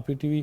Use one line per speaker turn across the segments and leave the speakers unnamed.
PTV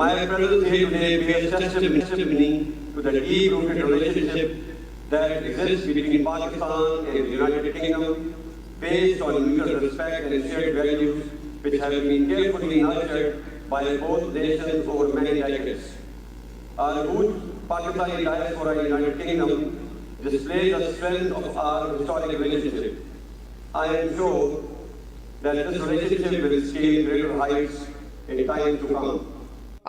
My presence here today bears testimony to the deep-rooted relationship that exists between Pakistan and the United Kingdom, based on mutual respect and shared values, which have been carefully nurtured by both nations over many decades. Our good Pakistani diaspora in the United Kingdom displays the strength of our historic relationship. I am sure that this relationship will scale greater heights in time to come.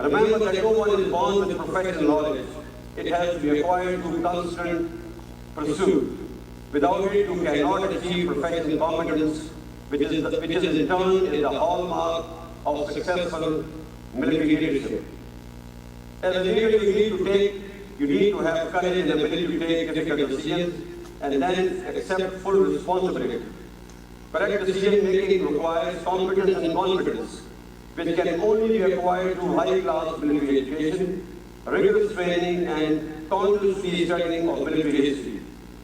Remember that no one is born with professional knowledge. It has to be acquired through constant pursuit. Without it, you cannot achieve professional competence, which is in turn the hallmark of successful military leadership. As a leader, you need to have courage and ability to take difficult decisions and then accept full responsibility. Correct decision making requires competence and confidence, which can only be acquired through high-class military education, rigorous training, and continuously studying of military history.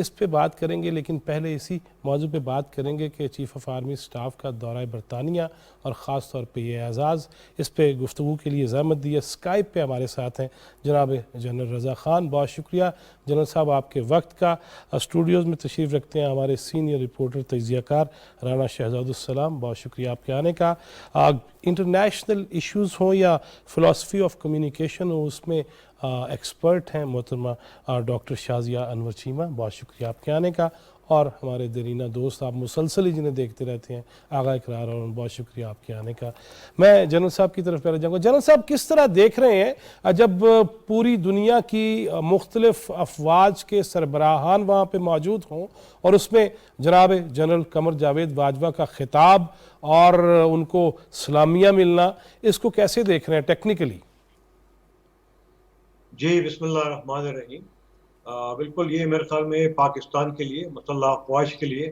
اس پہ بات کریں گے، لیکن پہلے اسی موضوع پہ بات کریں گے کہ چیف آف آرمی سٹاف کا دورہ برطانیہ اور خاص طور پہ یہ اعزاز، اس پہ گفتگو کے لیے زحمت دی ہے۔ اسکائپ پہ ہمارے ساتھ ہیں جناب جنرل رضا خان، بہت شکریہ جنرل صاحب آپ کے وقت کا۔ اسٹوڈیوز میں تشریف رکھتے ہیں ہمارے سینئر رپورٹر تجزیہ کار رانا شہزاد السلام، بہت شکریہ آپ کے آنے کا۔ انٹرنیشنل ایشوز ہوں یا فلاسفی آف کمیونیکیشن ہو، اس میں ایکسپرٹ ہیں محترمہ ڈاکٹر شازیہ انور چیمہ، بہت شکریہ آپ کے آنے کا۔ اور ہمارے دیرینہ دوست آپ مسلسل ہی جنہیں دیکھتے رہتے ہیں، آغا اقرار، اور بہت شکریہ آپ کے آنے کا۔ میں جنرل صاحب کی طرف پہلے جاؤں گا۔ جنرل صاحب کس طرح دیکھ رہے ہیں جب پوری دنیا کی مختلف افواج کے سربراہان وہاں پہ موجود ہوں اور اس میں جناب جنرل قمر جاوید باجوہ کا خطاب اور ان کو سلامیہ ملنا، اس کو کیسے دیکھ رہے ہیں ٹیکنیکلی؟
جی بسم اللہ الرحمن الرحیم۔ بالکل یہ میرے خیال میں پاکستان کے لیے، مسلح افواج کے لیے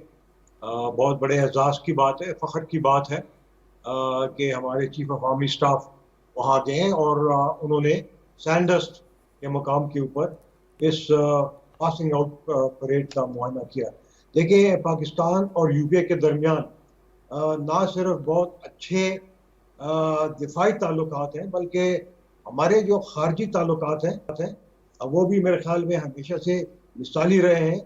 بہت بڑے اعزاز کی بات ہے، فخر کی بات ہے کہ ہمارے چیف آف آرمی سٹاف وہاں گئے اور انہوں نے سینڈسٹ کے مقام کے اوپر اس پاسنگ آؤٹ پریڈ کا معائنہ کیا۔ دیکھیں، پاکستان اور یو کے درمیان نہ صرف بہت اچھے دفاعی تعلقات ہیں، بلکہ ہمارے جو خارجی تعلقات ہیں وہ بھی میرے خیال میں ہمیشہ سے مثالی رہے ہیں۔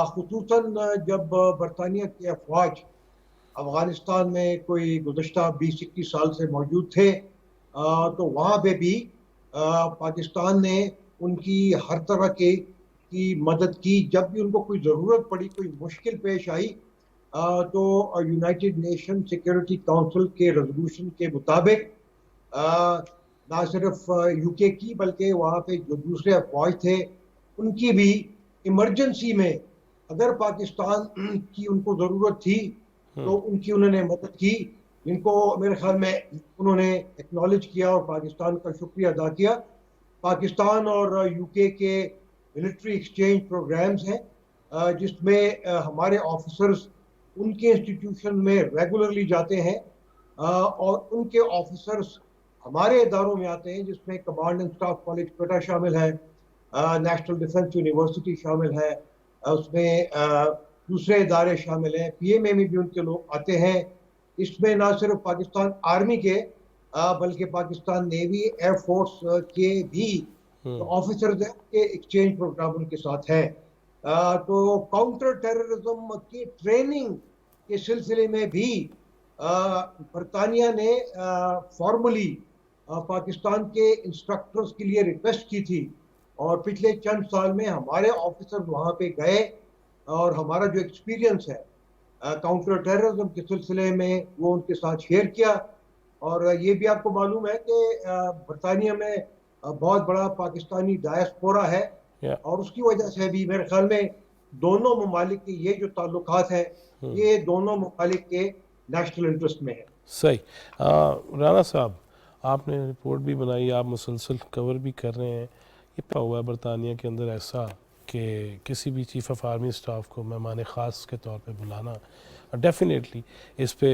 خصوصاً جب برطانیہ کے افواج افغانستان میں کوئی گزشتہ 20-21 سال سے موجود تھے تو وہاں پہ بھی پاکستان نے ان کی ہر طرح کی مدد کی۔ جب بھی ان کو کوئی ضرورت پڑی، کوئی مشکل پیش آئی تو یونائٹڈ نیشن سیکیورٹی کونسل کے ریزولوشن کے مطابق نہ صرف یو کے کی بلکہ وہاں پہ جو دوسرے افواج تھے ان کی بھی ایمرجنسی میں اگر پاکستان کی ان کو ضرورت تھی تو ان کی انہوں نے مدد کی، جن کو میرے خیال میں انہوں نے ایکنالج کیا اور پاکستان کا شکریہ ادا کیا۔ پاکستان اور یو کے ملٹری ایکسچینج پروگرامز ہیں جس میں ہمارے آفیسرز ان کے انسٹیٹیوشن میں ریگولرلی جاتے ہیں اور ان کے آفیسرز ہمارے اداروں میں آتے ہیں، جس میں command and staff college Quetta شامل ہے، نیشنل ڈیفنس یونیورسٹی شامل ہے، اس میں دوسرے ادارے شامل ہیں، پی ایم اے میں بھی ان کے لوگ آتے ہیں۔ اس میں نہ صرف پاکستان آرمی کے بلکہ پاکستان نیوی، ایئر فورس کے بھی آفیسرز ہیں کہ ایکسچینج پروگرام ان کے ساتھ ہے۔ تو کاؤنٹر ٹیررزم کی ٹریننگ کے سلسلے میں بھی برطانیہ نے فارملی پاکستان کے انسٹرکٹرز کے لیے ریکویسٹ کی تھی، اور پچھلے چند سال میں ہمارے آفیسر وہاں پہ گئے اور ہمارا جو ایکسپیرینس ہے کاؤنٹر ٹیررزم کے سلسلے میں وہ ان کے ساتھ شیئر کیا۔ اور یہ بھی آپ کو معلوم ہے کہ برطانیہ میں بہت بڑا پاکستانی ڈائسپورا ہے اور اس کی وجہ سے بھی میرے خیال میں دونوں ممالک کے یہ جو تعلقات ہیں یہ دونوں ممالک کے نیشنل انٹرسٹ میں ہے۔
صحیح۔ رانا صاحب، آپ نے رپورٹ بھی بنائی، آپ مسلسل کور بھی کر رہے ہیں، یہ پا ہوا ہے برطانیہ کے اندر ایسا کہ کسی بھی چیف آف آرمی سٹاف کو مہمان خاص کے طور پہ بلانا ڈیفینیٹلی اس پہ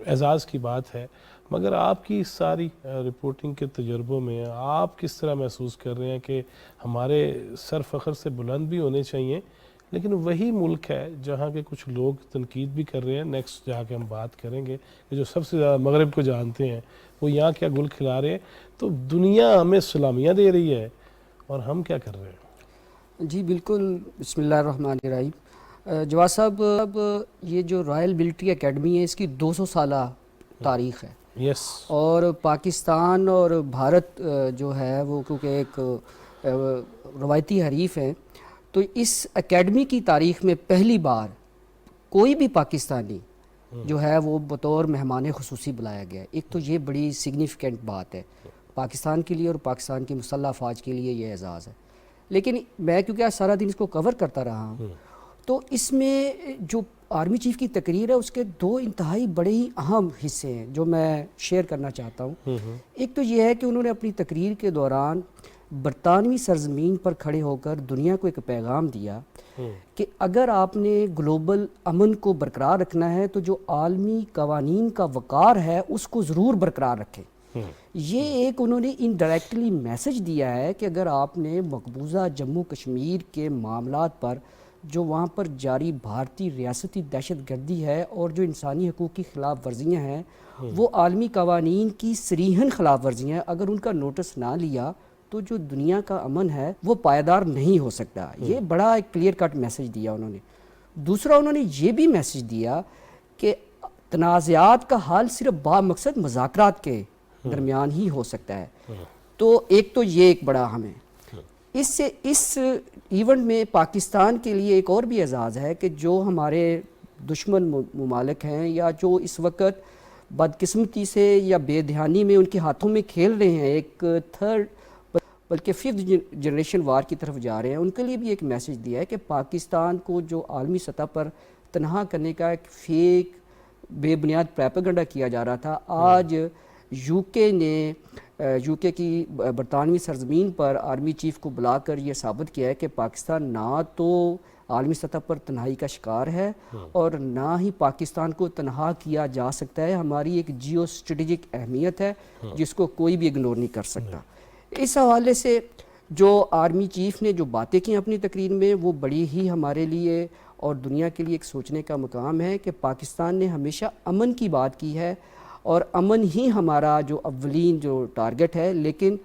اعزاز کی بات ہے، مگر آپ کی اس ساری رپورٹنگ کے تجربوں میں آپ کس طرح محسوس کر رہے ہیں کہ ہمارے سر فخر سے بلند بھی ہونے چاہیے، لیکن وہی ملک ہے جہاں کے کچھ لوگ تنقید بھی کر رہے ہیں، نیکسٹ جا کے ہم بات کریں گے کہ جو سب سے زیادہ مغرب کو جانتے ہیں وہ یہاں کیا گل کھلا رہے ہیں، تو دنیا ہمیں سلامیاں دے رہی ہے اور ہم کیا کر رہے ہیں؟
جی بالکل، بسم اللہ الرحمن الرحیم۔ جواد صاحب، اب یہ جو رائل ملٹری اکیڈمی ہے اس کی 200 سالہ تاریخ ہے،
یس،
اور پاکستان اور بھارت جو ہے وہ کیونکہ ایک روایتی حریف ہیں، تو اس اکیڈمی کی تاریخ میں پہلی بار کوئی بھی پاکستانی جو ہے وہ بطور مہمان خصوصی بلایا گیا ہے۔ ایک تو یہ بڑی سگنیفیکنٹ بات ہے پاکستان کے لیے اور پاکستان کی مسلح افواج کے لیے، یہ اعزاز ہے۔ لیکن میں کیونکہ آج سارا دن اس کو کور کرتا رہا ہوں تو اس میں جو آرمی چیف کی تقریر ہے اس کے دو انتہائی بڑے ہی اہم حصے ہیں جو میں شیئر کرنا چاہتا ہوں۔ ایک تو یہ ہے کہ انہوں نے اپنی تقریر کے دوران برطانوی سرزمین پر کھڑے ہو کر دنیا کو ایک پیغام دیا کہ اگر آپ نے گلوبل امن کو برقرار رکھنا ہے تو جو عالمی قوانین کا وقار ہے اس کو ضرور برقرار رکھیں۔ یہ ایک انہوں نے انڈائریکٹلی میسج دیا ہے کہ اگر آپ نے مقبوضہ جموں کشمیر کے معاملات پر جو وہاں پر جاری بھارتی ریاستی دہشت گردی ہے اور جو انسانی حقوق کی خلاف ورزیاں ہیں وہ عالمی قوانین کی صریحاً خلاف ورزیاں ہیں. اگر ان کا نوٹس نہ لیا تو جو دنیا کا امن ہے وہ پائیدار نہیں ہو سکتا. یہ بڑا ایک کلیئر کٹ میسج دیا انہوں نے. دوسرا انہوں نے یہ بھی میسج دیا کہ تنازعات کا حل صرف با مقصد مذاکرات کے درمیان ہی ہو سکتا ہے. تو ایک تو یہ ایک بڑا اہم ہے. اس ایونٹ میں پاکستان کے لیے ایک اور بھی اعزاز ہے کہ جو ہمارے دشمن ممالک ہیں یا جو اس وقت بدقسمتی سے یا بے دھیانی میں ان کے ہاتھوں میں کھیل رہے ہیں, ایک تھرڈ بلکہ ففتھ جنریشن وار کی طرف جا رہے ہیں, ان کے لیے بھی ایک میسج دیا ہے کہ پاکستان کو جو عالمی سطح پر تنہا کرنے کا ایک فیک بے بنیاد پروپیگنڈا کیا جا رہا تھا, آج یو کے کی برطانوی سرزمین پر آرمی چیف کو بلا کر یہ ثابت کیا ہے کہ پاکستان نہ تو عالمی سطح پر تنہائی کا شکار ہے اور نہ ہی پاکستان کو تنہا کیا جا سکتا ہے. ہماری ایک جیو اسٹریٹجک اہمیت ہے جس کو کوئی بھی اگنور نہیں کر سکتا. اس حوالے سے جو آرمی چیف نے جو باتیں کی اپنی تقریر میں وہ بڑی ہی ہمارے لیے اور دنیا کے لیے ایک سوچنے کا مقام ہے کہ پاکستان نے ہمیشہ امن کی بات کی ہے اور امن ہی ہمارا جو اولین جو ٹارگٹ ہے, لیکن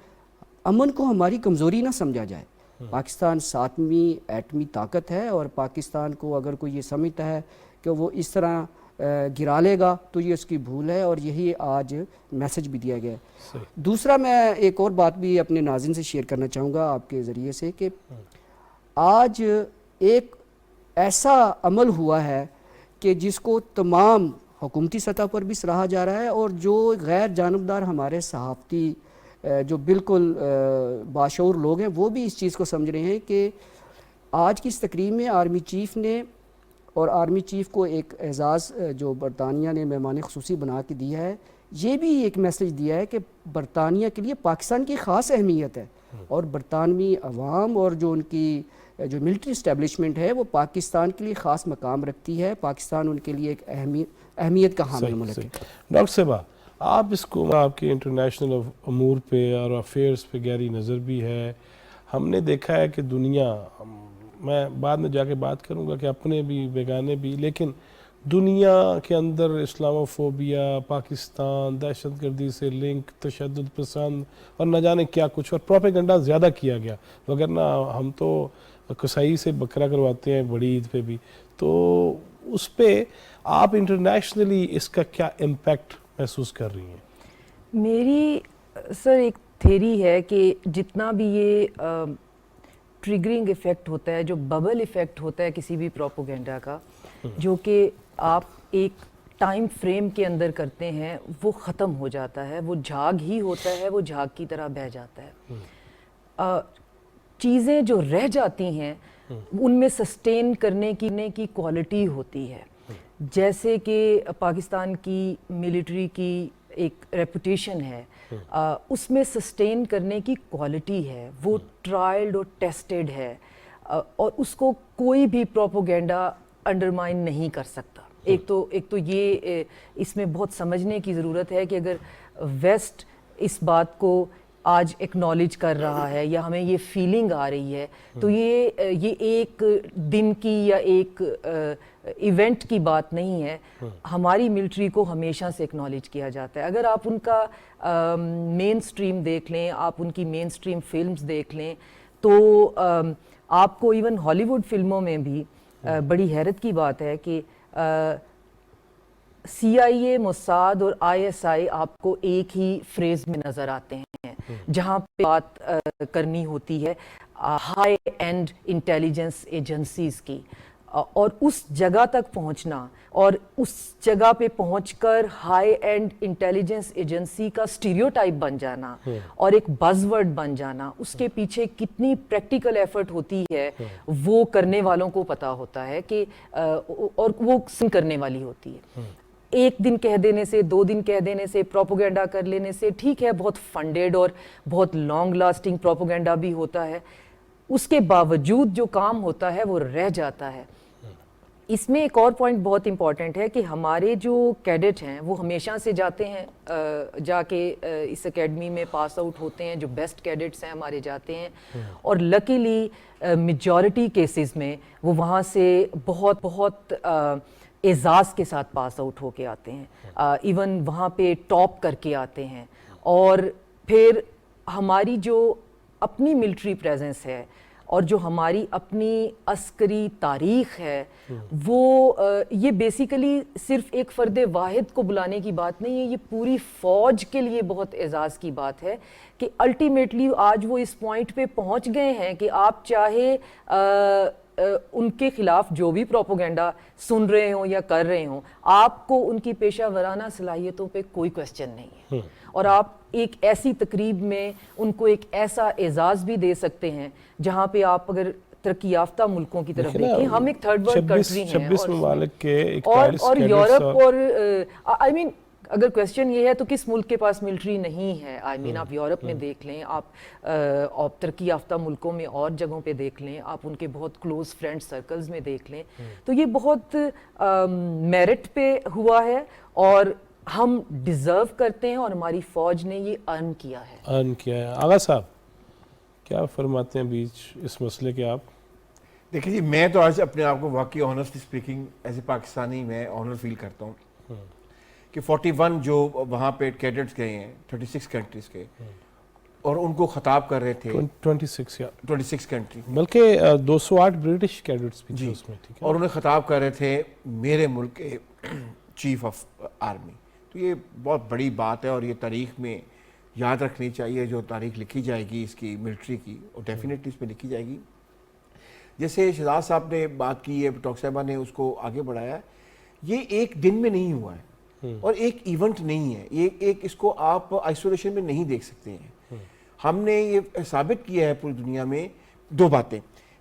امن کو ہماری کمزوری نہ سمجھا جائے. پاکستان 7ویں ایٹمی طاقت ہے اور پاکستان کو اگر کوئی یہ سمجھتا ہے کہ وہ اس طرح گرا لے گا تو یہ اس کی بھول ہے, اور یہی آج میسج بھی دیا گیا ہے. دوسرا میں ایک اور بات بھی اپنے ناظرین سے شیئر کرنا چاہوں گا آپ کے ذریعے سے کہ آج ایک ایسا عمل ہوا ہے کہ جس کو تمام حکومتی سطح پر بھی سراہا جا رہا ہے, اور جو غیر جانبدار ہمارے صحافتی جو بالکل باشعور لوگ ہیں وہ بھی اس چیز کو سمجھ رہے ہیں کہ آج کی اس تقریب میں آرمی چیف نے اور آرمی چیف کو ایک اعزاز جو برطانیہ نے مہمان خصوصی بنا کے دیا ہے, یہ بھی ایک میسج دیا ہے کہ برطانیہ کے لیے پاکستان کی خاص اہمیت ہے اور برطانوی عوام اور جو ان کی جو ملٹری اسٹیبلشمنٹ ہے وہ پاکستان کے لیے خاص مقام رکھتی ہے. پاکستان ان کے لیے ایک اہمیت کا حامل ملک ہے.
ڈاکٹر صاحبہ, آپ اس کو آپ کے انٹرنیشنل امور پہ اور افیئرس پہ گہری نظر بھی ہے. ہم نے دیکھا ہے کہ دنیا, میں بعد میں جا کے بات کروں گا کہ اپنے بھی بیگانے بھی, لیکن دنیا کے اندر اسلاموفوبیا, پاکستان, دہشت گردی سے لنک, تشدد پسند اور نہ جانے کیا کچھ, اور پروپیگنڈا زیادہ کیا گیا, وگرنہ ہم تو قصائی سے بکرا کرواتے ہیں بڑی عید پہ بھی. تو اس پہ آپ انٹرنیشنلی اس کا کیا امپیکٹ محسوس کر رہی ہیں؟
میری سر ایک تھیری ہے کہ جتنا بھی یہ ٹریگرنگ ایفیکٹ ہوتا ہے, جو ببل ایفیکٹ ہوتا ہے کسی بھی پروپیگنڈا کا, جو کہ آپ ایک ٹائم فریم کے اندر کرتے ہیں, وہ ختم ہو جاتا ہے. وہ جھاگ ہی ہوتا ہے, وہ جھاگ کی طرح بہہ جاتا ہے. چیزیں جو رہ جاتی ہیں ان میں سسٹین کرنے کی کوالٹی ہوتی ہے. جیسے کہ پاکستان کی ملٹری کی ایک ریپوٹیشن ہے, اس میں سسٹین کرنے کی کوالٹی ہے, وہ ٹرائلڈ اور ٹیسٹڈ ہے, اور اس کو کوئی بھی پروپیگنڈا انڈرمائن نہیں کر سکتا. ایک تو یہ اس میں بہت سمجھنے کی ضرورت ہے کہ اگر ویسٹ اس بات کو آج ایکنالج کر رہا ہے یا ہمیں یہ فیلنگ آ رہی ہے تو یہ ایک دن کی یا ایک ایونٹ کی بات نہیں ہے. ہماری ملٹری کو ہمیشہ سے ایکنالج کیا جاتا ہے. اگر آپ ان کا مین سٹریم دیکھ لیں, آپ ان کی مین سٹریم فلمز دیکھ لیں, تو آپ کو ایون ہالی ووڈ فلموں میں بھی بڑی حیرت کی بات ہے کہ CIA, موساد اور ISI آپ کو ایک ہی فریز میں نظر آتے ہیں جہاں پہ بات کرنی ہوتی ہے ہائی اینڈ انٹیلیجنس ایجنسیز کی, اور اس جگہ تک پہنچنا اور اس جگہ پہ پہنچ کر ہائی اینڈ انٹیلیجنس ایجنسی کا اسٹیریوٹائپ بن جانا اور ایک بز ورڈ بن جانا, اس کے پیچھے کتنی پریکٹیکل ایفرٹ ہوتی ہے وہ کرنے والوں کو پتا ہوتا ہے کہ اور وہ سن کرنے والی ہوتی ہے. ایک دن کہہ دینے سے, 2 دن کہہ دینے سے, پروپیگنڈا کر لینے سے, ٹھیک ہے بہت فنڈیڈ اور بہت لانگ لاسٹنگ پروپیگنڈا بھی ہوتا ہے, اس کے باوجود جو کام ہوتا ہے وہ رہ جاتا ہے. اس میں ایک اور پوائنٹ بہت امپورٹنٹ ہے کہ ہمارے جو کیڈٹ ہیں وہ ہمیشہ سے جاتے ہیں, جا کے اس اکیڈمی میں پاس آؤٹ ہوتے ہیں, جو بیسٹ کیڈٹس ہیں ہمارے جاتے ہیں, اور لکیلی میجورٹی کیسز میں وہ وہاں سے بہت بہت اعزاز کے ساتھ پاس آؤٹ ہو کے آتے ہیں, ایون وہاں پہ ٹاپ کر کے آتے ہیں. اور پھر ہماری جو اپنی ملٹری پریزنس ہے اور جو ہماری اپنی عسکری تاریخ ہے وہ یہ بیسیکلی صرف ایک فرد واحد کو بلانے کی بات نہیں ہے, یہ پوری فوج کے لیے بہت اعزاز کی بات ہے کہ الٹیمیٹلی آج وہ اس پوائنٹ پہ پہنچ گئے ہیں کہ آپ چاہے ان کے خلاف جو بھی پروپوگنڈا سن رہے ہوں یا کر رہے ہوں, آپ کو ان کی پیشہ ورانہ صلاحیتوں پہ کوئی کوسچن نہیں ہے, اور آپ ایک ایسی تقریب میں ان کو ایک ایسا اعزاز بھی دے سکتے ہیں جہاں پہ آپ اگر ترقی یافتہ ملکوں کی طرف دیکھیں, ہم ایک تھرڈ ورلڈ کنٹری ہیں
26 ممالک کے
اور یورپ اور آئی مین اگر کویسچن یہ ہے تو کس ملک کے پاس ملٹری نہیں ہے, آئی مین آپ یورپ میں دیکھ لیں, آپ ترقی یافتہ ملکوں میں اور جگہوں پہ دیکھ لیں, آپ ان کے بہت کلوز فرینڈ سرکلز میں دیکھ لیں, تو یہ بہت میرٹ پہ ہوا ہے اور ہم ڈیزرو کرتے ہیں اور ہماری فوج نے یہ ارن کیا ہے.
آغا صاحب کیا فرماتے ہیں بیچ اس مسئلے کے آپ؟
دیکھیں جی, میں تو آج اپنے آپ کو واقعی honestly speaking as a Pakistani میں آنر فیل کرتا ہوں کہ 41 جو وہاں پہ کیڈٹس گئے ہیں 36 کنٹریز کے, اور ان کو خطاب کر رہے تھے 26 کنٹری,
بلکہ 208 برٹش کیڈٹس بھی تھے اس میں, ٹھیک ہے,
اور انہیں خطاب کر رہے تھے میرے ملک کے چیف آف آرمی. تو یہ بہت بڑی بات ہے اور یہ تاریخ میں یاد رکھنی چاہیے. جو تاریخ لکھی جائے گی اس کی ملٹری کی, اور ڈیفینیٹلی اس میں لکھی جائے گی. جیسے شہزاد صاحب نے بات کی ہے, ڈاکٹر صاحبہ نے اس کو آگے بڑھایا, یہ ایک دن میں نہیں ہوا ہے اور ایک ایونٹ نہیں ہے, یہ ایک اس کو آپ آئسولیشن میں نہیں دیکھ سکتے ہیں. ہم نے یہ ثابت کیا ہے پوری دنیا میں دو باتیں.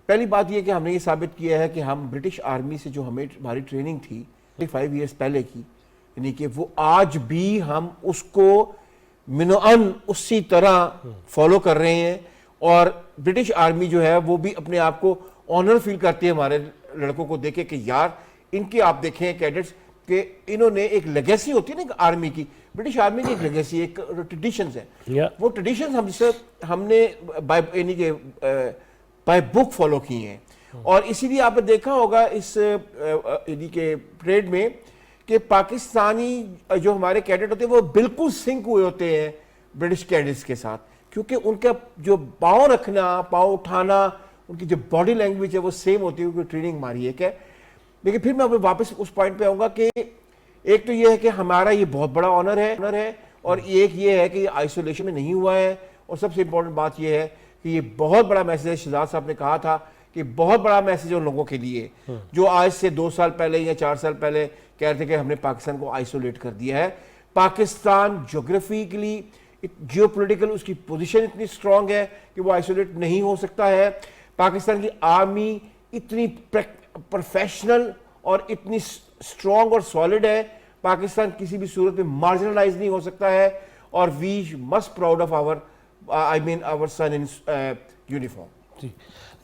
پہلی بات یہ کہ ہم نے یہ ثابت کیا ہے کہ ہم برٹش آرمی سے جو ہماری ٹریننگ تھی 5 ایئرس پہلے کی, یعنی کہ وہ آج بھی ہم اس کو منوعن اسی طرح فالو کر رہے ہیں, اور برٹش آرمی جو ہے وہ بھی اپنے آپ کو آنر فیل کرتی ہے ہمارے لڑکوں کو دیکھے کہ یار ان کی آپ دیکھیں کیڈٹس کہ انہوں نے ایک لیگیسی ہوتی ہے نا آرمی کی, برٹش آرمی کی ایک لیگیسی, ایک ٹریڈیشنز ہیں, وہ ٹریڈیشنز ہم نے یعنی کہ بائی بک فالو کی ہیں. اور اسی لیے آپ نے دیکھا ہوگا اس یعنی کہ پریڈ میں کہ پاکستانی جو ہمارے کیڈٹ ہوتے ہیں وہ بالکل سنک ہوئے ہوتے ہیں برٹش کیڈٹس کے ساتھ, کیونکہ ان کا جو پاؤں رکھنا, پاؤں اٹھانا, ان کی جو باڈی لینگویج ہے وہ سیم ہوتی ہے, کیونکہ ٹریننگ ہماری ایک ہے. لیکن پھر میں واپس اس پوائنٹ پہ آؤں گا کہ ایک تو یہ ہے کہ ہمارا یہ بہت بڑا آنر ہے, اور ایک یہ ہے کہ یہ آئسولیشن میں نہیں ہوا ہے. اور سب سے امپورٹنٹ بات یہ ہے کہ یہ بہت بڑا میسیج ہے, شہزاد صاحب نے کہا تھا کہ بہت بڑا میسیج ان لوگوں کے لیے جو آج سے 2 سال پہلے یا 4 سال پہلے کہہ رہے تھے کہ ہم نے پاکستان کو آئسولیٹ کر دیا ہے. پاکستان جیوگرافیکلی جیو پولیٹیکل اس کی پوزیشن اتنی اسٹرانگ ہے کہ وہ آئسولیٹ نہیں ہو سکتا ہے. پاکستان کی آرمی اتنی پروفیشنل اور اتنی اسٹرانگ اور سالڈ ہے, پاکستان کسی بھی صورت میں مارجنلائز نہیں ہو سکتا ہے. اور we must proud of our son in uniform.
جی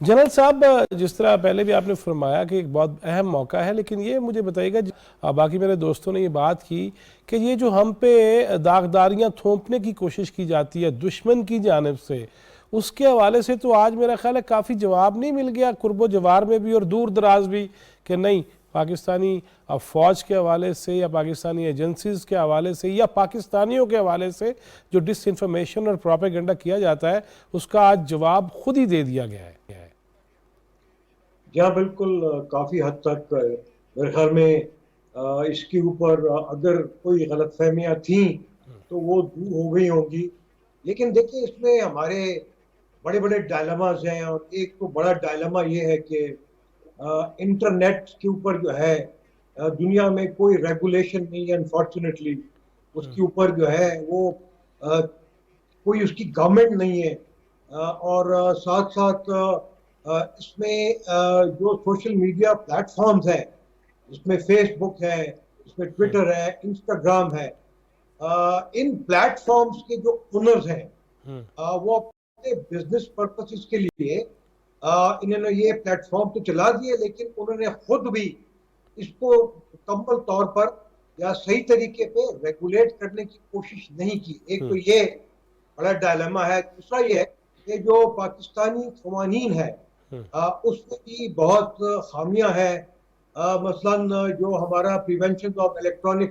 جنرل صاحب, جس طرح پہلے بھی آپ نے فرمایا کہ ایک بہت اہم موقع ہے, لیکن یہ مجھے بتائیے گا, باقی میرے دوستوں نے یہ بات کی کہ یہ جو ہم پہ داغداریاں تھوپنے کی کوشش کی جاتی ہے دشمن کی جانب سے, اس کے حوالے سے تو آج میرا خیال ہے کافی جواب نہیں مل گیا قرب و جوار میں بھی اور دور دراز بھی, کہ نہیں پاکستانی فوج کے حوالے سے یا پاکستانی ایجنسیز کے حوالے سے یا پاکستانیوں کے حوالے سے جو ڈس انفارمیشن اور پروپیگنڈا کیا جاتا ہے اس کا آج جواب خود ہی دے دیا گیا ہے.
جہاں بالکل کافی حد تک میرے خیال میں اس کے اوپر اگر کوئی غلط فہمیاں تھیں تو وہ دور ہو گئی ہوں گی. لیکن دیکھیں اس میں ہمارے بڑے بڑے ڈائلماز ہیں, اور ایک تو بڑا ڈائلما یہ ہے کہ انٹرنیٹ کے اوپر جو ہے دنیا میں کوئی ریگولیشن نہیں ہے انفارچونیٹلی, اس کے اوپر جو ہے وہ کوئی اس کی گورنمنٹ نہیں ہے. اور ساتھ ساتھ اس میں جو سوشل میڈیا پلیٹ فارمز ہیں, اس میں فیس بک ہے, اس میں ٹویٹر ہے, انسٹاگرام ہے, ان پلیٹ فارمز کے جو اونرز ہیں وہ اپنے بزنس پرپسز کے لیے انہوں نے یہ پلیٹ فارم تو چلا دیے, لیکن انہوں نے خود بھی اس کو مکمل طور پر یا صحیح طریقے پہ ریگولیٹ کرنے کی کوشش نہیں کی. ایک تو یہ بڑا ڈائلما ہے. دوسرا یہ ہے کہ جو پاکستانی قوانین ہے اس کی بہت خامیاں ہیں. مثلاً جو ہمارا پریونشن آف الیکٹرانک.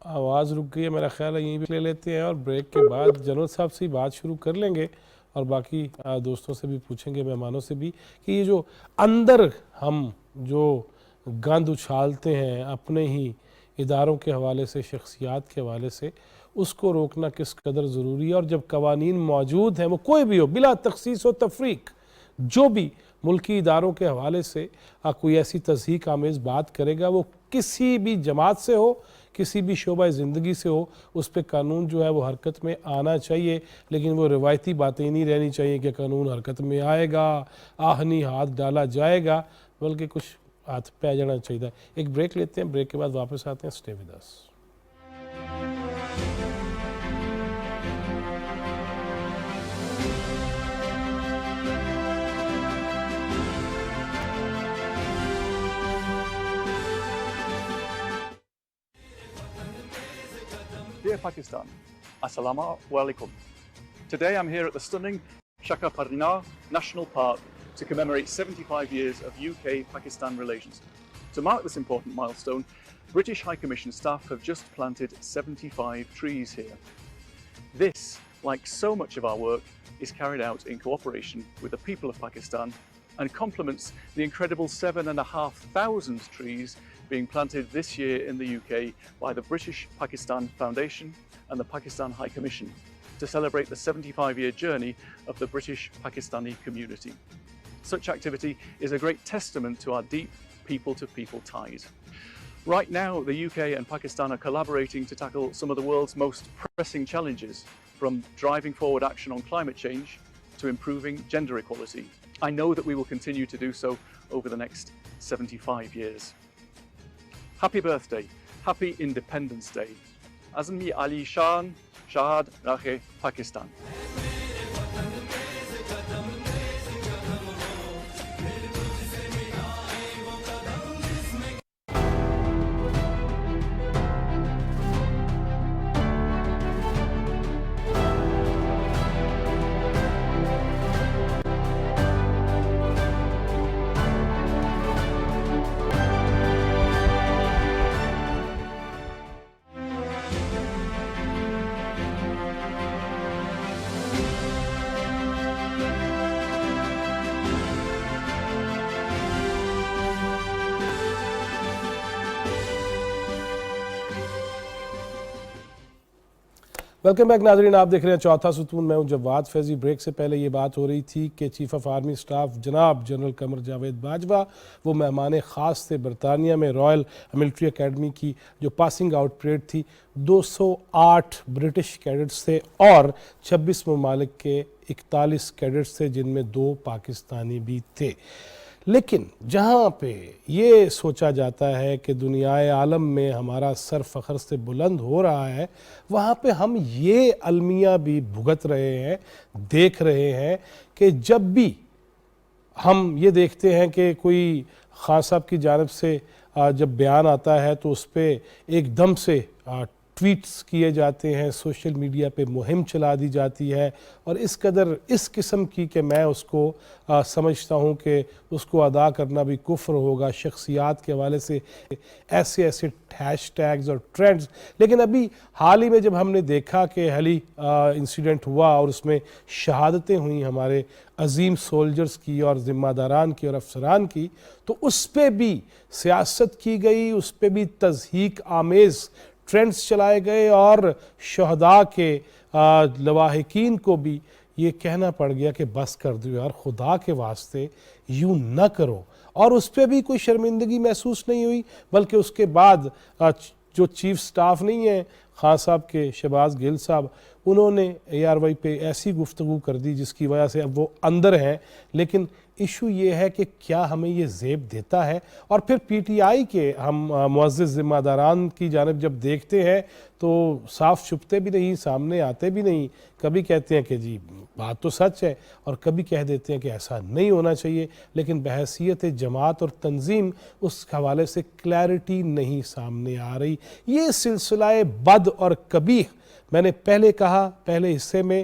آواز رک گئی ہے میرا خیال ہے, یہیں بھی لے لیتے ہیں اور بریک کے بعد جنرل صاحب سے بات شروع کر لیں گے اور باقی دوستوں سے بھی پوچھیں گے, مہمانوں سے بھی, کہ یہ جو اندر ہم جو گند اچھالتے ہیں اپنے ہی اداروں کے حوالے سے, شخصیات کے حوالے سے, اس کو روکنا کس قدر ضروری ہے. اور جب قوانین موجود ہیں, وہ کوئی بھی ہو, بلا تخصیص و تفریق, جو بھی ملکی اداروں کے حوالے سے کوئی ایسی تضحیک آمیز بات کرے گا, وہ کسی بھی جماعت سے ہو, کسی بھی شعبہ زندگی سے ہو, اس پہ قانون جو ہے وہ حرکت میں آنا چاہیے. لیکن وہ روایتی باتیں نہیں رہنی چاہیے کہ قانون حرکت میں آئے گا, آہنی ہاتھ ڈالا جائے گا, بلکہ کچھ ہاتھ پہ آ جانا چاہیے. ایک بریک لیتے ہیں, بریک کے بعد واپس آتے ہیں. Stay with us.
Dear Pakistan, Assalamu alaikum. Today I'm here at the stunning Shaka Parnar National Park to commemorate 75 years of UK-Pakistan relations. To mark this important milestone, British High Commission staff have just planted 75 trees here. This, like so much of our work, is carried out in cooperation with the people of Pakistan and complements the incredible 7,500 trees being planted this year in the UK by the British Pakistan Foundation and the Pakistan High Commission to celebrate the 75-year journey of the British Pakistani community. Such activity is a great testament to our deep people-to-people ties. Right now, the UK and Pakistan are collaborating to tackle some of the world's most pressing challenges, from driving forward action on climate change to improving gender equality. I know that we will continue to do so over the next 75 years. Happy birthday, happy Independence Day. Azmi Ali Shan, Shahad Rakhe, Pakistan.
Welcome back ناظرین, آپ دیکھ رہے ہیں چوتھا ستون, میں ہوں جواد Faizi. Break سے پہلے یہ بات ہو رہی تھی کہ چیف آف آرمی سٹاف جناب جنرل قمر جاوید باجوہ وہ مہمان خاص تھے برطانیہ میں رائل ملٹری اکیڈمی کی جو پاسنگ آؤٹ پریڈ تھی. 208 برٹش کیڈٹس تھے اور 26 ممالک کے 41 کیڈٹس تھے, جن میں 2 پاکستانی بھی تھے. لیکن جہاں پہ یہ سوچا جاتا ہے کہ دنیائے عالم میں ہمارا سر فخر سے بلند ہو رہا ہے, وہاں پہ ہم یہ المیہ بھی بھگت رہے ہیں, دیکھ رہے ہیں کہ جب بھی ہم یہ دیکھتے ہیں کہ کوئی خان صاحب کی جانب سے جب بیان آتا ہے تو اس پہ ایک دم سے ٹویٹس کیے جاتے ہیں, سوشل میڈیا پہ مہم چلا دی جاتی ہے, اور اس قدر اس قسم کی کہ میں اس کو سمجھتا ہوں کہ اس کو ادا کرنا بھی کفر ہوگا شخصیات کے حوالے سے, ایسے ہیش ٹیگز اور ٹرینڈز. لیکن ابھی حال ہی میں جب ہم نے دیکھا کہ ہیلی انسیڈنٹ ہوا اور اس میں شہادتیں ہوئیں ہمارے عظیم سولجرز کی اور ذمہ داران کی اور افسران کی, تو اس پہ بھی سیاست کی گئی, اس پہ بھی تضحیک آمیز ٹرینڈز چلائے گئے, اور شہداء کے لواحقین کو بھی یہ کہنا پڑ گیا کہ بس کر دو یار, خدا کے واسطے یوں نہ کرو. اور اس پہ بھی کوئی شرمندگی محسوس نہیں ہوئی, بلکہ اس کے بعد جو چیف سٹاف نہیں ہیں خان صاحب کے, شہباز گل صاحب, انہوں نے ARY پہ ایسی گفتگو کر دی جس کی وجہ سے اب وہ اندر ہیں. لیکن ایشو یہ ہے کہ کیا ہمیں یہ زیب دیتا ہے؟ اور پھر PTI کے ہم معزز ذمہ داران کی جانب جب دیکھتے ہیں تو صاف چھپتے بھی نہیں, سامنے آتے بھی نہیں. کبھی کہتے ہیں کہ جی بات تو سچ ہے, اور کبھی کہہ دیتے ہیں کہ ایسا نہیں ہونا چاہیے. لیکن بحیثیت جماعت اور تنظیم اس حوالے سے کلیئرٹی نہیں سامنے آ رہی. یہ سلسلہ بد اور قبیح, میں نے پہلے کہا پہلے حصے میں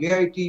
JIT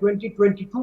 2022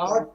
8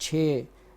6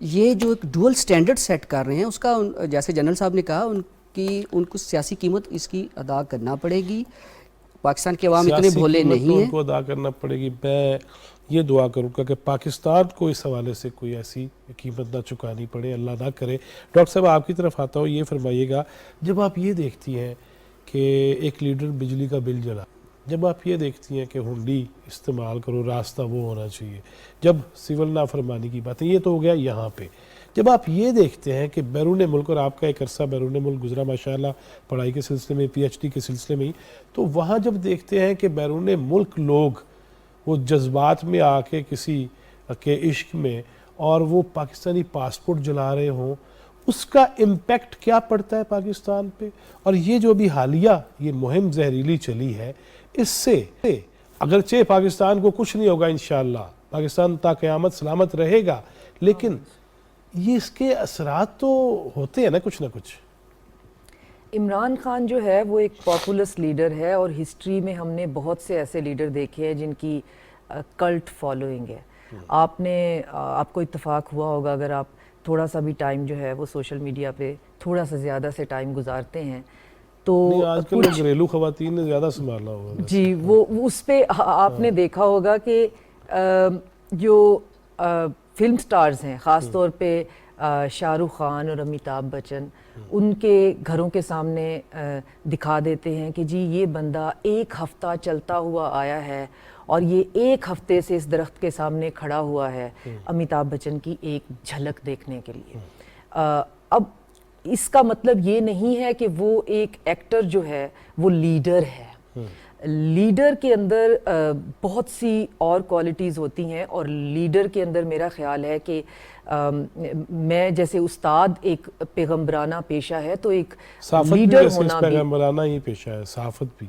یہ جو ایک ڈوئل سٹینڈرڈ سیٹ کر رہے ہیں اس کا جیسے جنرل صاحب نے کہا ان کو سیاسی قیمت اس کی ادا کرنا پڑے گی. پاکستان کے عوام اتنے بھولے نہیں ہیں,
ان کو ادا کرنا پڑے گی. میں یہ دعا کروں گا کہ پاکستان کو اس حوالے سے کوئی ایسی قیمت نہ چکانی پڑے, اللہ نہ کرے. ڈاکٹر صاحب آپ کی طرف آتا ہوں, یہ فرمائیے گا جب آپ یہ دیکھتی ہیں کہ ایک لیڈر بجلی کا بل جلا, جب آپ یہ دیکھتی ہیں کہ ہنڈی استعمال کرو, راستہ وہ ہونا چاہیے, جب سول نافرمانی کی بات ہے, یہ تو ہو گیا یہاں پہ. جب آپ یہ دیکھتے ہیں کہ بیرون ملک, اور آپ کا ایک عرصہ بیرون ملک گزرا ماشاءاللہ پڑھائی کے سلسلے میں, پی ایچ ڈی کے سلسلے میں ہی, تو وہاں جب دیکھتے ہیں کہ بیرون ملک لوگ وہ جذبات میں آ کے کسی کے عشق میں اور وہ پاکستانی پاسپورٹ جلا رہے ہوں, اس کا امپیکٹ کیا پڑتا ہے پاکستان پہ. اور یہ جو بھی حالیہ یہ مہم زہریلی چلی ہے, اس سے اگرچہ پاکستان کو کچھ نہیں ہوگا انشاءاللہ, پاکستان تا قیامت سلامت رہے گا, لیکن یہ اس کے اثرات تو ہوتے ہیں نا کچھ نہ کچھ.
عمران خان جو ہے وہ ایک پاپولس لیڈر ہے, اور ہسٹری میں ہم نے بہت سے ایسے لیڈر دیکھے ہیں جن کی کلٹ فالوئنگ ہے. آپ کو اتفاق ہوا ہوگا اگر آپ تھوڑا سا بھی ٹائم جو ہے وہ سوشل میڈیا پہ تھوڑا سا زیادہ سے ٹائم گزارتے ہیں تو
آج کل گھریلو خواتین نے زیادہ سنبھالا ہوگا
جی, وہ اس پہ آپ نے دیکھا ہوگا کہ جو فلم سٹارز ہیں, خاص طور پہ شاہ رخ خان اور امیتابھ بچن, ان کے گھروں کے سامنے دکھا دیتے ہیں کہ جی یہ بندہ ایک ہفتہ چلتا ہوا آیا ہے اور یہ ایک ہفتے سے اس درخت کے سامنے کھڑا ہوا ہے امیتابھ بچن کی ایک جھلک دیکھنے کے لیے. اب اس کا مطلب یہ نہیں ہے کہ وہ ایک ایکٹر جو ہے وہ لیڈر ہے. لیڈر کے اندر بہت سی اور کوالٹیز ہوتی ہیں, اور لیڈر کے اندر میرا خیال ہے کہ میں جیسے استاد ایک پیغمبرانہ پیشہ ہے, تو ایک لیڈر ہونا بھی
پیغمبرانہ ہی پیشہ ہے. صحافت بھی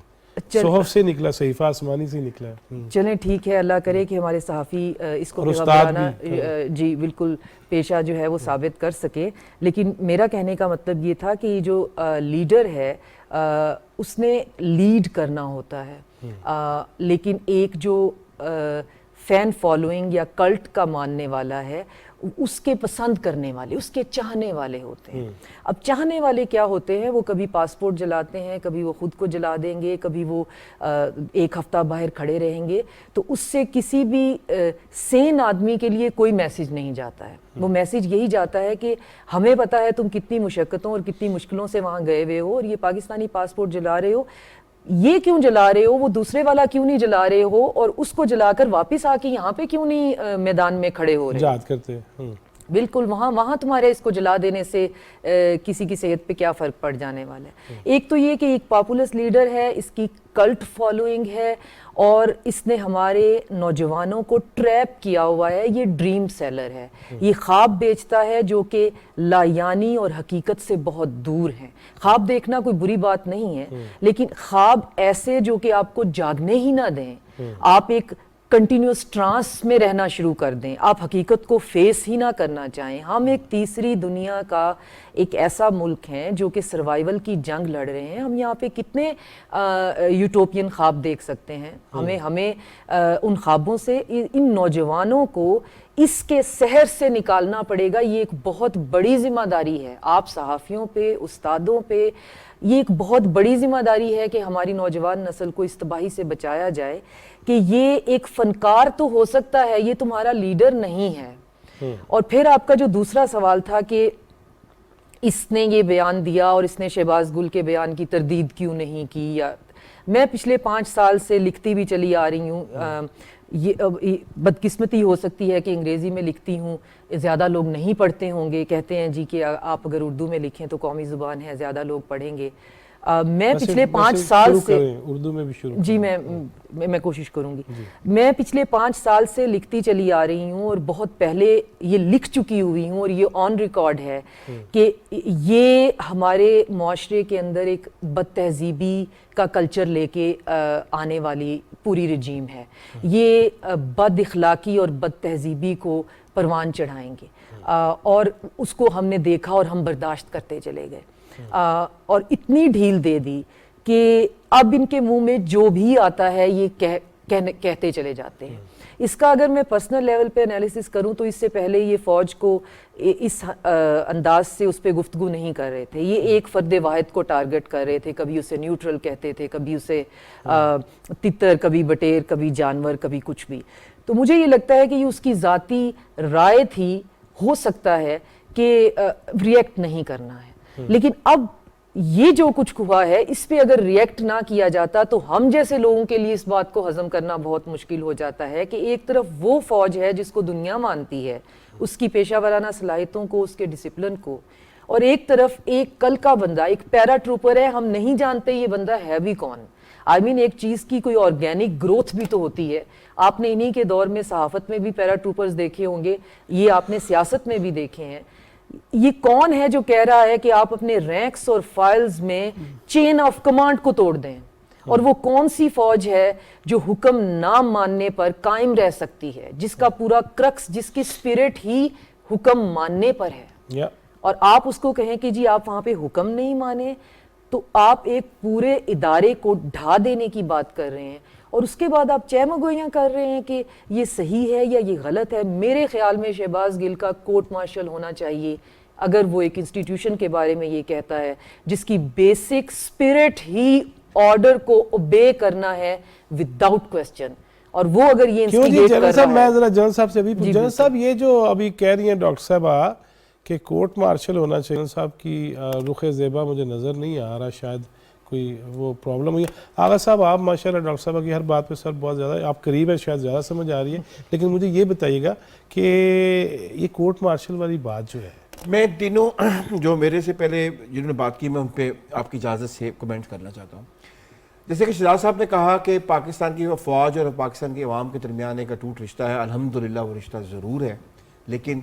صحف سے نکلا, صحیفہ آسمانی سے نکلا ہے.
چلیں ٹھیک ہے, اللہ کرے کہ ہمارے صحافی اس کو پیغمبرانہ جی بالکل پیشہ جو ہے وہ ثابت کر سکے. لیکن میرا کہنے کا مطلب یہ تھا کہ جو لیڈر ہے اس نے لیڈ کرنا ہوتا ہے, لیکن ایک جو فین فالوئنگ یا کلٹ کا ماننے والا ہے, اس کے پسند کرنے والے, اس کے چاہنے والے ہوتے ہیں. اب چاہنے والے کیا ہوتے ہیں, وہ کبھی پاسپورٹ جلاتے ہیں, کبھی وہ خود کو جلا دیں گے, کبھی وہ ایک ہفتہ باہر کھڑے رہیں گے. تو اس سے کسی بھی سین آدمی کے لیے کوئی میسیج نہیں جاتا ہے. وہ میسیج یہی جاتا ہے کہ ہمیں پتہ ہے تم کتنی مشقتوں اور کتنی مشکلوں سے وہاں گئے ہوئے ہو, اور یہ پاکستانی پاسپورٹ جلا رہے ہو, یہ کیوں جلا رہے ہو, وہ دوسرے والا کیوں نہیں جلا رہے ہو, اور اس کو جلا کر واپس آ کے یہاں پہ کیوں نہیں میدان میں کھڑے ہو رہے,
یاد کرتے ہیں.
بالکل وہاں تمہارے اس کو جلا دینے سے کسی کی صحت پہ کیا فرق پڑ جانے والا ہے. ایک تو یہ کہ ایک پاپولس لیڈر ہے, اس کی کلٹ فالوئنگ ہے, اور اس نے ہمارے نوجوانوں کو ٹریپ کیا ہوا ہے. یہ ڈریم سیلر ہے, یہ خواب بیچتا ہے جو کہ لایانی اور حقیقت سے بہت دور ہیں. خواب دیکھنا کوئی بری بات نہیں ہے, لیکن خواب ایسے جو کہ آپ کو جاگنے ہی نہ دیں, آپ ایک کنٹینیوس ٹرانس میں رہنا شروع کر دیں, آپ حقیقت کو فیس ہی نہ کرنا چاہیں. ہم ایک تیسری دنیا کا ایک ایسا ملک ہیں جو کہ سروائیول کی جنگ لڑ رہے ہیں. ہم یہاں پہ کتنے یوٹوپین خواب دیکھ سکتے ہیں. ہمیں ان خوابوں سے, ان نوجوانوں کو اس کے سحر سے نکالنا پڑے گا. یہ ایک بہت بڑی ذمہ داری ہے آپ صحافیوں پہ, استادوں پہ. یہ ایک بہت بڑی ذمہ داری ہے کہ ہماری نوجوان نسل کو اس تباہی سے بچایا جائے کہ یہ ایک فنکار تو ہو سکتا ہے, یہ تمہارا لیڈر نہیں ہے. اور پھر آپ کا جو دوسرا سوال تھا کہ اس نے یہ بیان دیا اور اس نے شہباز گل کے بیان کی تردید کیوں نہیں کی, یا میں پچھلے 5 سال سے لکھتی بھی چلی آ رہی ہوں. یہ بدقسمتی ہو سکتی ہے کہ انگریزی میں لکھتی ہوں, زیادہ لوگ نہیں پڑھتے ہوں گے, کہتے ہیں جی کہ آپ اگر اردو میں لکھیں تو قومی زبان ہے, زیادہ لوگ پڑھیں گے. میں پچھلے 5 سال سے
اردو میں بھی شروع
جی میں کوشش کروں گی. میں پچھلے 5 سال سے لکھتی چلی آ رہی ہوں, اور بہت پہلے یہ لکھ چکی ہوئی ہوں, اور یہ آن ریکارڈ ہے کہ یہ ہمارے معاشرے کے اندر ایک بد تہذیبی کا کلچر لے کے آنے والی پوری رجیم ہے. یہ بد اخلاقی اور بد تہذیبی کو پروان چڑھائیں گے, اور اس کو ہم نے دیکھا اور ہم برداشت کرتے چلے گئے, اور اتنی ڈھیل دے دی کہ اب ان کے منہ میں جو بھی آتا ہے یہ کہتے چلے جاتے ہیں. اس کا اگر میں پرسنل لیول پہ انالیسس کروں تو اس سے پہلے یہ فوج کو اس انداز سے اس پہ گفتگو نہیں کر رہے تھے. یہ ایک فرد واحد کو ٹارگٹ کر رہے تھے, کبھی اسے نیوٹرل کہتے تھے, کبھی اسے تتر, کبھی بٹیر, کبھی جانور, کبھی کچھ بھی. تو مجھے یہ لگتا ہے کہ یہ اس کی ذاتی رائے تھی, ہو سکتا ہے کہ ریئیکٹ نہیں کرنا ہے. لیکن اب یہ جو کچھ ہوا ہے اس پہ اگر ریئیکٹ نہ کیا جاتا تو ہم جیسے لوگوں کے لیے اس بات کو ہضم کرنا بہت مشکل ہو جاتا ہے کہ ایک طرف وہ فوج ہے جس کو دنیا مانتی ہے, اس کی پیشہ ورانہ صلاحیتوں کو, اس کے ڈسپلن کو, اور ایک طرف ایک کل کا بندہ, ایک پیرا ٹروپر ہے, ہم نہیں جانتے یہ بندہ ہے بھی کون. آئی مین ایک چیز کی کوئی آرگینک گروتھ بھی تو ہوتی ہے. آپ نے انہی کے دور میں صحافت میں بھی پیرا ٹروپرز دیکھے ہوں گے, یہ آپ نے سیاست میں بھی دیکھے ہیں. یہ کون ہے جو کہہ رہا ہے کہ آپ اپنے رینکس اور فائلز میں چین آف کمانڈ کو توڑ دیں, اور وہ کون سی فوج ہے جو حکم نہ ماننے پر قائم رہ سکتی ہے, جس کا پورا کرکس, جس کی اسپرٹ ہی حکم ماننے پر ہے. اور آپ اس کو کہیں کہ جی آپ وہاں پہ حکم نہیں مانے, تو آپ ایک پورے ادارے کو ڈھا دینے کی بات کر رہے ہیں, اور اس کے بعد آپ چہمگوئیاں کر رہے ہیں کہ یہ صحیح ہے یا یہ غلط ہے. میرے خیال میں شہباز گل کا کورٹ مارشل ہونا چاہیے اگر وہ ایک انسٹیٹیوشن کے بارے میں یہ کہتا ہے جس کی بیسک اسپرٹ ہی آرڈر کو اوبے کرنا ہے وداؤٹ کوسچن, اور وہ اگر یہ انسٹیگیٹ کر رہا ہے.
میں ذرا جنرل صاحب سے ابھی جنرل صاحب یہ جو ابھی کہہ رہی ہیں ڈاکٹر صاحبہ کہ کورٹ مارشل ہونا چاہیے, صاحب کی رخ زیبا مجھے نظر نہیں آ رہا, شاید کوئی وہ پرابلم ہوئی ہے. آغا صاحب آپ ماشاءاللہ ڈاکٹر صاحبہ کی ہر بات پہ سر بہت زیادہ آپ قریب ہے, شاید زیادہ سمجھ آ رہی ہے, لیکن مجھے یہ بتائیے گا کہ یہ کورٹ مارشل والی بات جو ہے,
میں تینوں جو میرے سے پہلے جنہوں نے بات کی میں ان پہ آپ کی اجازت سے کمنٹ کرنا چاہتا ہوں. جیسے کہ شہزاد صاحب نے کہا کہ پاکستان کی فوج اور پاکستان کے عوام کے درمیان ایک اٹوٹ رشتہ ہے. الحمدللہ وہ رشتہ ضرور ہے, لیکن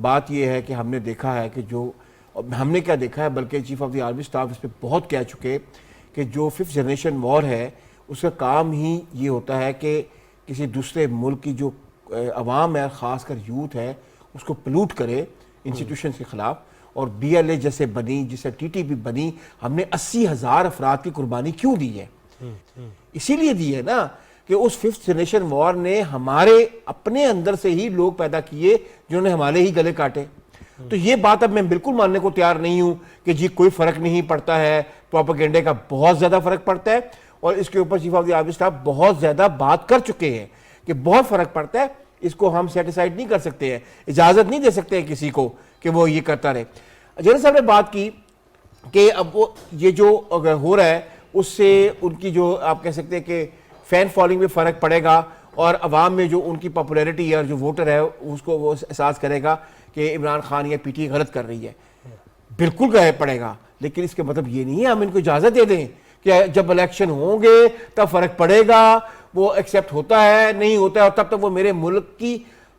بات یہ ہے کہ ہم نے دیکھا ہے کہ جو ہم نے کیا دیکھا ہے, بلکہ chief of the army staff اس پہ بہت کہہ چکے کہ جو 5th جنریشن وار ہے اس کا کام ہی یہ ہوتا ہے کہ کسی دوسرے ملک کی جو عوام ہے, خاص کر یوتھ ہے, اس کو پلوٹ کرے انسٹیٹیوشنز کے خلاف. اور BLA جیسے بنی, جیسے TTP بنی, ہم نے 80,000 افراد کی قربانی کیوں دی ہے؟ اسی لیے دی ہے نا کہ اس 5th جنریشن وار نے ہمارے اپنے اندر سے ہی لوگ پیدا کیے جنہوں نے ہمارے ہی گلے کاٹے. تو یہ بات اب میں بالکل ماننے کو تیار نہیں ہوں کہ جی کوئی فرق نہیں پڑتا ہے, پروپیگنڈے کا بہت زیادہ فرق پڑتا ہے, اور اس کے اوپر chief of the army staff بہت زیادہ بات کر چکے ہیں کہ بہت فرق پڑتا ہے. اس کو ہم سیٹیسائڈ نہیں کر سکتے ہیں, اجازت نہیں دے سکتے ہیں کسی کو کہ وہ یہ کرتا رہے. جنرل صاحب نے بات کی کہ اب وہ یہ جو ہو رہا ہے اس سے ان کی جو آپ کہہ سکتے ہیں کہ فین فالوئنگ میں فرق پڑے گا, اور عوام میں جو ان کی پاپولیرٹی ہے اور جو ووٹر ہے اس کو وہ احساس کرے گا کہ عمران خان یا PTI غلط کر رہی ہے. بالکل پڑے گا, لیکن اس کے مطلب یہ نہیں ہے ہم ان کو اجازت دے دیں کہ جب الیکشن ہوں گے تب فرق پڑے گا, وہ ایکسیپٹ ہوتا ہے نہیں ہوتا ہے, اور تب تک وہ میرے ملک کی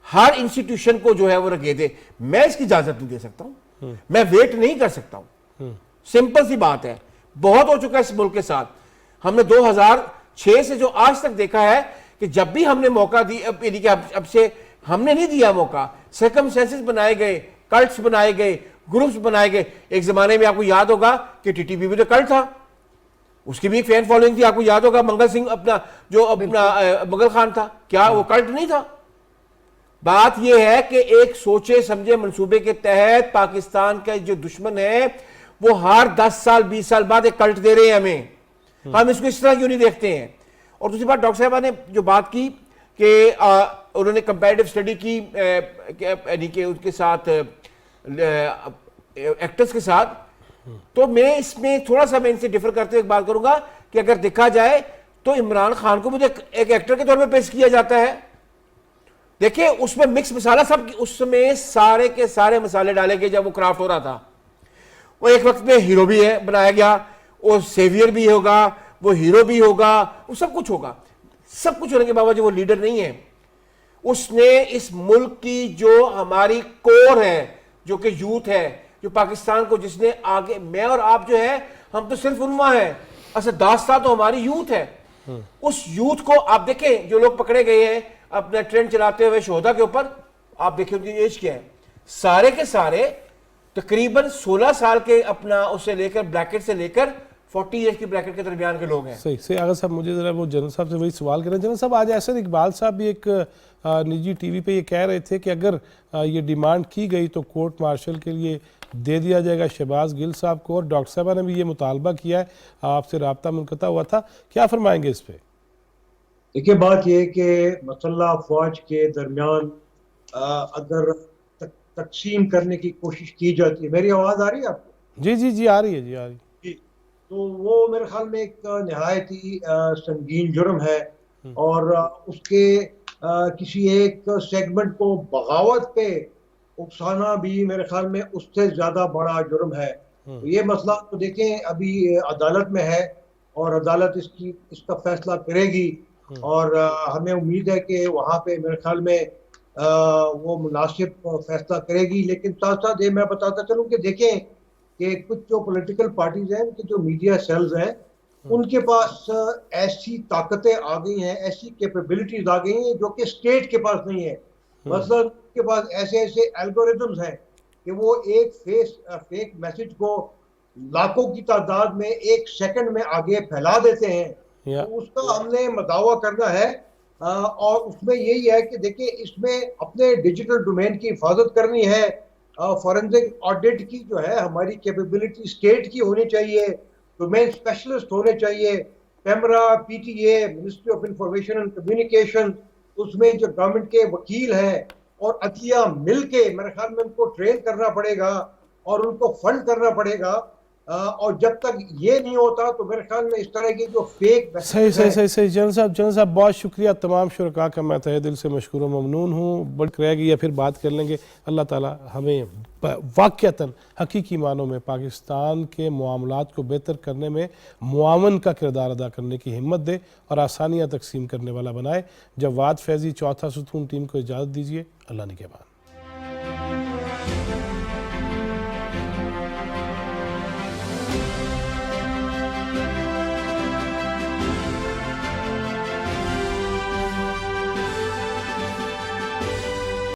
ہر انسٹیٹیوشن کو جو ہے وہ رکھے دے. میں اس کی اجازت نہیں دے سکتا ہوں, میں ویٹ نہیں کر سکتا ہوں. سمپل سی بات ہے, بہت ہو چکا ہے اس ملک کے ساتھ. ہم نے 2006 سے جو آج تک دیکھا ہے کہ جب بھی ہم نے موقع دی, اب سے ہم نے نہیں دیا موقع, سرکمسٹینسز بنائے گئے, کلٹس بنائے گئے, گروپس بنائے گئے. ایک زمانے میں آپ کو یاد ہوگا کہ TTP بھی تو کلٹ تھا, اس کی بھی ایک فین فالوئنگ تھی. آپ کو یاد ہوگا منگل سنگھ اپنا مغل خان تھا, کیا وہ کلٹ نہیں تھا؟ بات یہ ہے کہ ایک سوچے سمجھے منصوبے کے تحت پاکستان کا جو دشمن ہے وہ ہر 10 سال 20 سال بعد ایک کلٹ دے رہے ہیں ہمیں. ہم اس کو اس طرح کیوں نہیں دیکھتے ہیں؟ اور دوسری بات ڈاکٹر صاحبہ نے جو بات کی کہ انہوں نے کمپیریٹیو اسٹڈی کی یعنی کہ ان کے ساتھ ایکٹرز کے ساتھ, تو میں اس میں تھوڑا سا میں ان سے ڈیفر کرتے ہوئے ایک بات کروں گا کہ اگر دیکھا جائے تو عمران خان کو مجھے ایک ایکٹر کے طور پہ پیش کیا جاتا ہے. دیکھیں اس میں مکس مسالہ سب, اس میں سارے کے سارے مسالے ڈالے گئے جب وہ کرافٹ ہو رہا تھا. وہ ایک وقت میں ہیرو بھی ہے بنایا گیا, وہ سیویئر بھی ہوگا, وہ ہیرو بھی ہوگا, وہ سب کچھ ہوگا. سب کچھ ہونے کے باوجود وہ لیڈر نہیں ہے. اس نے اس ملک کی جو ہماری کور ہے, جو کہ یوتھ ہے, جو پاکستان کو جس نے آگے, میں اور آپ جو ہے ہم تو صرف عنواں ہیں, اصل داستان تو ہماری یوتھ ہے. اس یوتھ کو آپ دیکھیں جو لوگ پکڑے گئے ہیں اپنا ٹرین چلاتے ہوئے شہدا کے اوپر, آپ دیکھیں ان کی ایج کیا ہے, سارے کے سارے تقریباً 16 سال کے, اپنا اس سے لے کر بریکٹ سے لے کر 40 ایج کی بریکٹ کے درمیان کے لوگ ہیں.
صحیح صحیح. آغا صاحب مجھے ذرا وہ جنرل صاحب سے وہی سوال کریں. جنرل صاحب آج احسن اقبال صاحب بھی ایک نجی ٹی وی پہ یہ کہہ رہے تھے کہ اگر یہ ڈیمانڈ کی گئی تو کورٹ مارشل کے لیے دے دیا جائے گا شہباز گل صاحب کو, اور ڈاکٹر صاحبہ نے بھی یہ مطالبہ کیا ہے, آپ سے رابطہ منقطع ہوا تھا, کیا فرمائیں گے اس پہ؟
دیکھیے بات یہ کہ مسلح فوج کے درمیان اگر تقسیم کرنے کی کوشش کی جاتی ہے, میری آواز آ رہی ہے آپ کو؟
جی جی جی آ رہی ہے, جی آ رہی ہے.
تو وہ میرے خیال میں ایک نہایت ہی سنگین جرم ہے, اور اس کے کسی ایک سیگمنٹ کو بغاوت پہ اکسانا بھی میرے خیال میں اس سے زیادہ بڑا جرم ہے. یہ مسئلہ تو دیکھیں ابھی عدالت میں ہے, اور عدالت اس کا فیصلہ کرے گی, اور ہمیں امید ہے کہ وہاں پہ میرے خیال میں وہ مناسب فیصلہ کرے گی. لیکن ساتھ ساتھ یہ میں بتاتا چلوں کہ دیکھیں کہ کچھ جو پولیٹیکل پارٹیز ہیں, ان کے جو میڈیا سیلز ہیں, ان کے پاس ایسی طاقتیں آ گئی ہیں, ایسی کیپیبلٹیز آ گئی ہیں جو کہ اسٹیٹ کے پاس نہیں ہے. مثلا ان کے پاس ایسے ایسے الگوریدمز ہیں کہ وہ ایک فیک میسج کو لاکھوں کی تعداد میں ایک سیکنڈ میں آگے پھیلا دیتے ہیں. تو اس کا ہم نے دعویٰ کرنا ہے, اور اس میں یہی ہے کہ دیکھیں اس میں اپنے ڈیجیٹل ڈومین کی حفاظت کرنی ہے. فورنزک آڈٹ کی جو ہے ہماری کیپیبلٹی اسٹیٹ کی ہونی چاہیے, ڈومین اسپیشلسٹ ہونے چاہیے, PEMRA, P T A, ministry of information and communication, اس میں جو گورنمنٹ کے وکیل ہیں اور عدلیہ مل کے میرے خیال میں ان کو ٹرین کرنا پڑے گا اور ان کو فنڈ کرنا پڑے گا. اور جب تک یہ نہیں ہوتا تو میرے خیال میں اس طرح کی جو فیک
صحیح صحیح صحیح صحیح. جنرل صاحب بہت شکریہ, تمام شرکاء کا میں تہہ دل سے مشکور و ممنون ہوں. بڑھ رہ گئی یا پھر بات کر لیں گے. اللہ تعالی ہمیں واقعتاً حقیقی معنوں میں پاکستان کے معاملات کو بہتر کرنے میں معاون کا کردار ادا کرنے کی ہمت دے اور آسانیاں تقسیم کرنے والا بنائے. جواد فیضی چوتھا ستون ٹیم کو اجازت دیجیے. اللہ نگہبان.